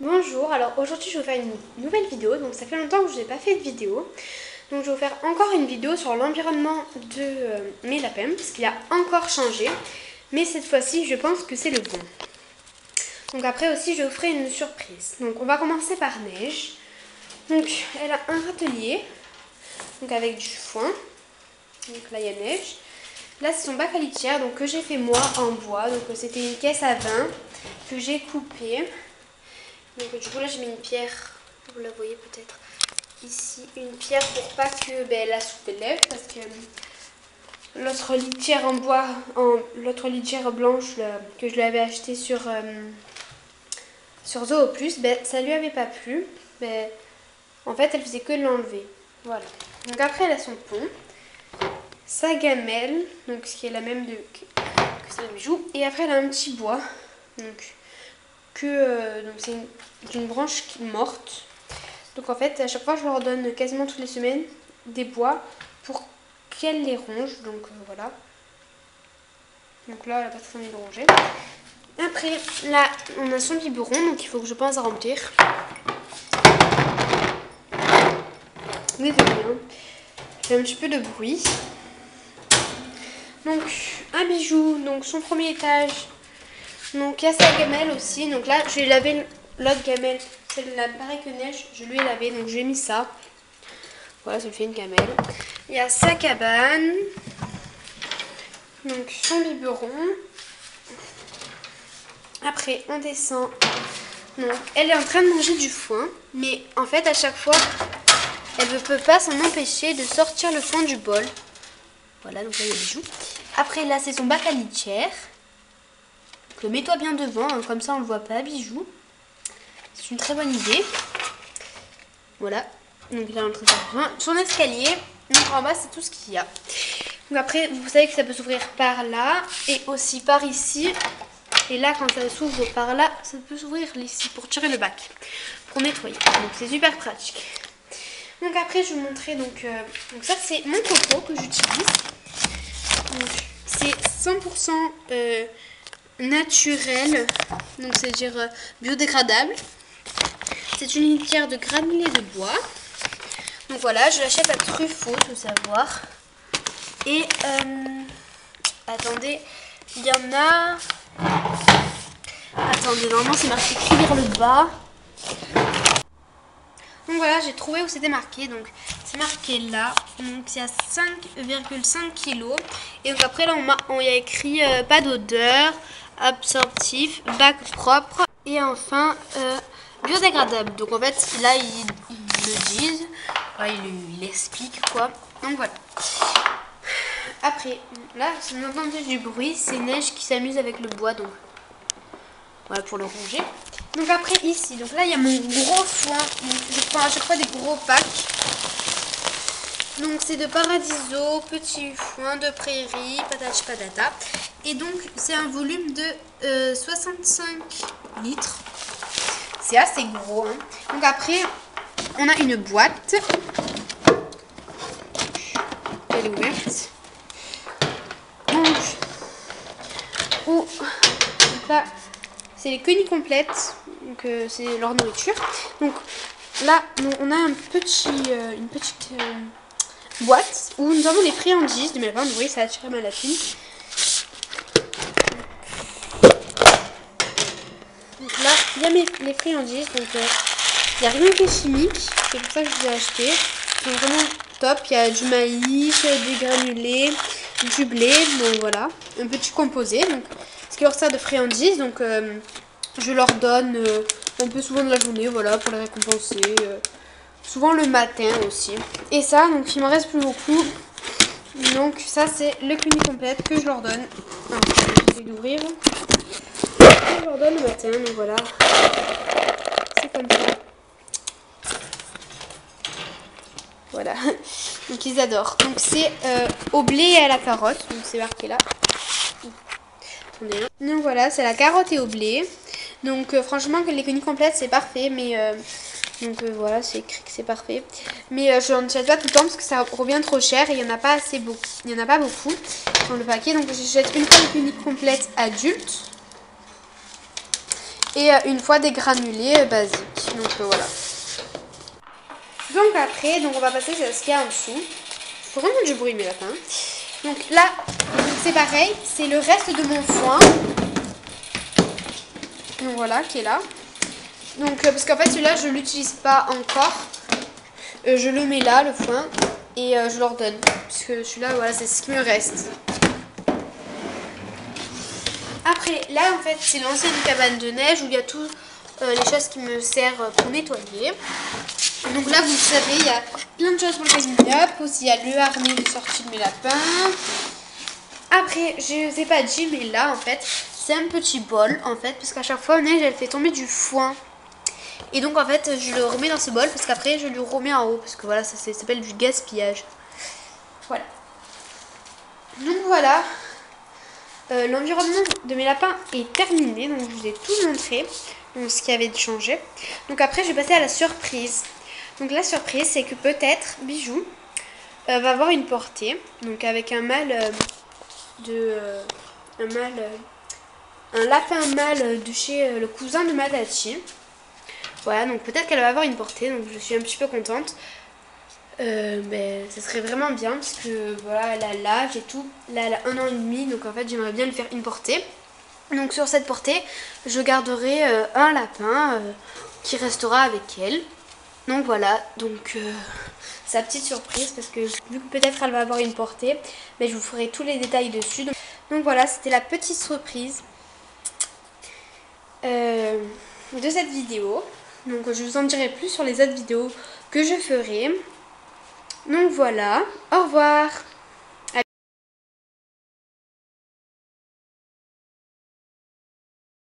Bonjour, alors aujourd'hui je vais vous faire une nouvelle vidéo, donc ça fait longtemps que je n'ai pas fait de vidéo. Donc je vais vous faire encore une vidéo sur l'environnement de mes lapins, parce qu'il a encore changé. Mais cette fois-ci je pense que c'est le bon. Donc après aussi je vous ferai une surprise. Donc on va commencer par Neige. Donc elle a un râtelier, donc avec du foin. Donc là il y a Neige. Là c'est son bac à litière, donc que j'ai fait moi en bois. Donc c'était une caisse à vin que j'ai coupée. Donc du coup là j'ai mis une pierre, vous la voyez peut-être ici, une pierre pour pas que la soupe lève, parce que l'autre litière en bois, l'autre litière blanche là, que je lui avais acheté sur Zoo Plus, ça lui avait pas plu. En fait elle faisait que l'enlever. Voilà. Donc après elle a son pont, sa gamelle, donc ce qui est la même que celle de Bijou, et après elle a un petit bois. Donc c'est d'une branche morte. Donc en fait à chaque fois je leur donne quasiment toutes les semaines des bois pour qu'elle les ronge. Donc voilà. Donc là elle n'a pas très envie de ronger. Après là on a son biberon, donc il faut que je pense à remplir. Désolée, hein. J'ai un petit peu de bruit. Donc un Bijou, donc son premier étage. Donc il y a sa gamelle aussi. Donc là je vais laver l'autre gamelle, celle-là pareil que Neige, je lui ai lavé, donc j'ai mis ça. Voilà, ça lui fait une gamelle. Il y a sa cabane. Donc son biberon. Après on descend. Donc elle est en train de manger du foin, mais en fait à chaque fois elle ne peut pas s'en empêcher de sortir le foin du bol. Voilà, donc là il y a Bijou. Après là c'est son bac à litière. Donc mets-toi bien devant, hein, comme ça on le voit pas, Bijou. C'est une très bonne idée. Voilà. Donc là on est en train de faire son escalier. Donc en bas c'est tout ce qu'il y a. Donc après vous savez que ça peut s'ouvrir par là et aussi par ici. Et là quand ça s'ouvre par là, ça peut s'ouvrir ici pour tirer le bac, pour nettoyer. Donc c'est super pratique. Donc après je vais vous montrer, donc ça c'est mon coco que j'utilise. C'est 100% naturel, donc c'est-à-dire biodégradable. C'est une litière de granulés de bois. Donc voilà, je l'achète à Truffaut, faut savoir. Et attendez, il y en a. Attendez, normalement c'est marqué écrit vers le bas. Donc voilà, j'ai trouvé où c'était marqué. Donc c'est marqué là. Donc il y a 5,5 kg. Et donc après là on y a écrit pas d'odeur, absorptif, bac propre. Et enfin biodégradable. Donc en fait là ils le disent. Enfin, il explique quoi. Donc voilà. Après, là, si vous entendez du bruit, c'est Neige qui s'amuse avec le bois, donc voilà pour le ronger. Donc après ici, donc là il y a mon gros foin. Donc, je prends à chaque fois des gros packs. Donc c'est de Paradiso, petit foin de prairie, patati patata. Et donc c'est un volume de 65 litres. C'est assez gros, hein. Donc après on a une boîte. Elle est ouverte. Donc là c'est les quenilles complètes, donc c'est leur nourriture. Donc là on a une petite boîte où nous avons les friandises de mes lapins. Vous voyez, ça a attiré ma lapine. Donc là il y a les friandises, donc il n'y a rien qui est chimique, c'est pour ça que je les ai achetés. Donc vraiment top, il y a du maïs, des granulés, du blé, donc voilà, un petit composé. Donc ce qui leur sert de friandises, donc je leur donne un peu souvent de la journée, voilà, pour les récompenser. Souvent le matin aussi. Et ça, donc il m'en reste plus beaucoup. Donc ça c'est le quenille complète que je leur donne. Alors, je vais l'ouvrir. Je leur donne le matin, donc voilà. C'est comme ça. Voilà. Donc ils adorent. Donc c'est au blé et à la carotte. Donc c'est marqué là. Attendez. Donc voilà, c'est la carotte et au blé. Donc franchement les quenilles complètes c'est parfait, mais donc voilà, c'est écrit que c'est parfait. Mais je n'en achète pas tout le temps parce que ça revient trop cher et il n'y en a pas assez beaucoup. Il n'y en a pas beaucoup dans le paquet. Donc j'achète une fois les quenilles complètes adultes. et une fois des granulés basiques. Donc voilà. Donc après, on va passer à ce qu'il y a en dessous. Il faut vraiment du bruit mes lapins. Donc là, c'est pareil, c'est le reste de mon foin. Donc voilà, qui est là. Donc parce qu'en fait celui-là je l'utilise pas encore. Je le mets là, le foin, et je leur donne. Parce que celui-là, voilà, c'est ce qui me reste. Après, là en fait, c'est l'ancienne cabane de neige où il y a toutes les choses qui me servent pour nettoyer. Donc là, vous savez, il y a plein de choses pour le clean-up. Aussi, il y a le harnais de sortie de mes lapins. Après, je sais pas dit, mais là, en fait, c'est un petit bol, en fait, parce qu'à chaque fois, neige, elle fait tomber du foin. Et donc, en fait, je le remets dans ce bol, parce qu'après, je le remets en haut, parce que voilà, ça s'appelle du gaspillage. Voilà. Donc, voilà. L'environnement de mes lapins est terminé, donc je vous ai tout montré, donc ce qui avait changé. Donc après, je vais passer à la surprise. Donc la surprise, c'est que peut-être Bijou va avoir une portée, donc avec un mâle un lapin mâle de chez le cousin de Madachi. Voilà, donc peut-être qu'elle va avoir une portée, donc je suis un petit peu contente. Mais ça serait vraiment bien parce que voilà, elle a l'âge et tout. Là, elle a 1 an et demi, donc en fait, j'aimerais bien lui faire une portée. Donc sur cette portée, je garderai un lapin qui restera avec elle. Donc voilà, donc sa petite surprise parce que vu que peut-être elle va avoir une portée, mais je vous ferai tous les détails dessus. Donc voilà, c'était la petite surprise de cette vidéo. Donc je vous en dirai plus sur les autres vidéos que je ferai. Donc voilà, au revoir.